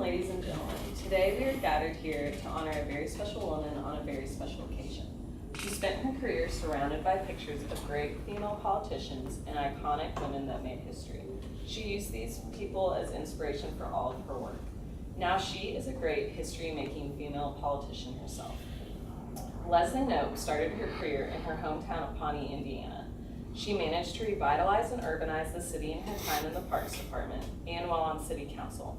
ladies and gentlemen. Today we are gathered here to honor a very special woman on a very special occasion. She spent her career surrounded by pictures of great female politicians and iconic women that made history. She used these people as inspiration for all of her work. Now she is a great history-making female politician herself. Leslie Knope started her career in her hometown of Pawnee, Indiana. She managed to revitalize and urbanize the city in her time in the Parks Department and while on City Council.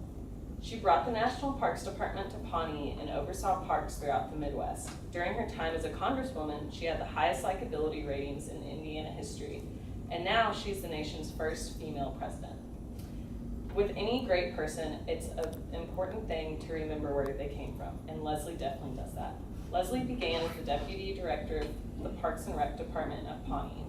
She brought the National Parks Department to Pawnee and oversaw parks throughout the Midwest. During her time as a congresswoman, she had the highest likability ratings in Indiana history, and now she's the nation's first female president. With any great person, it's an important thing to remember where they came from, and Leslie definitely does that. Leslie began as the Deputy Director of the Parks and Rec Department of Pawnee.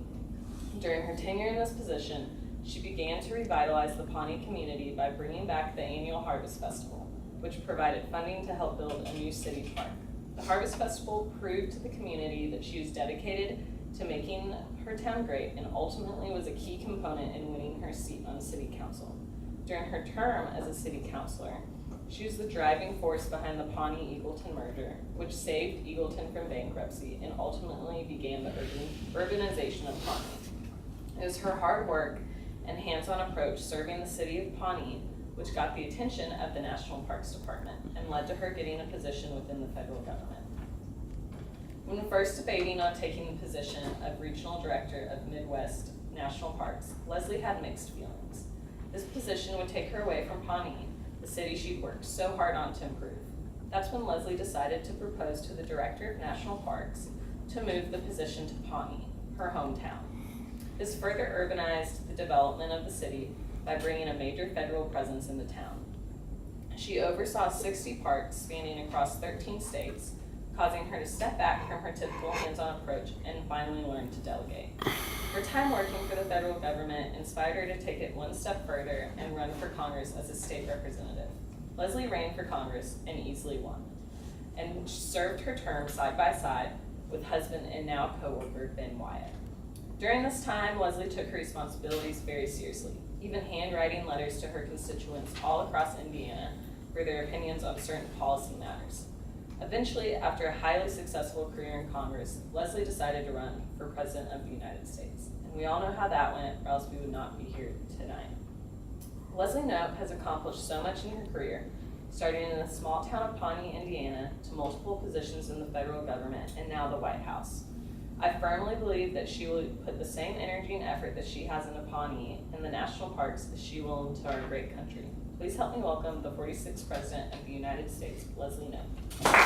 During her tenure in this position, she began to revitalize the Pawnee community by bringing back the annual Harvest Festival, which provided funding to help build a new city park. The Harvest Festival proved to the community that she was dedicated to making her town great and ultimately was a key component in winning her seat on City Council. During her term as a city councilor, she was the driving force behind the Pawnee-Eagleton merger, which saved Eagleton from bankruptcy and ultimately began the urbanization of Pawnee. It was her hard work and hands-on approach serving the city of Pawnee which got the attention of the National Parks Department and led to her getting a position within the federal government. When first debating on taking the position of Regional Director of Midwest National Parks, Leslie had mixed feelings. This position would take her away from Pawnee, the city she'd worked so hard on to improve. That's when Leslie decided to propose to the Director of National Parks to move the position to Pawnee, her hometown. This further urbanized the development of the city by bringing a major federal presence in the town. She oversaw 60 parks spanning across 13 states, causing her to step back from her typical hands-on approach and finally learn to delegate. Her time working for the federal government inspired her to take it one step further and run for Congress as a state representative. Leslie ran for Congress and easily won, and served her term side by side with husband and now co-worker Ben Wyatt. During this time, Leslie took her responsibilities very seriously, even handwriting letters to her constituents all across Indiana for their opinions on certain policy matters. Eventually, after a highly successful career in Congress, Leslie decided to run for President of the United States. And we all know how that went, or else we would not be here tonight. Leslie Knope has accomplished so much in her career, starting in the small town of Pawnee, Indiana, to multiple positions in the federal government, and now the White House. I firmly believe that she will put the same energy and effort that she has into Pawnee and the national parks as she will into our great country. Please help me welcome the 46th President of the United States, Leslie Knope.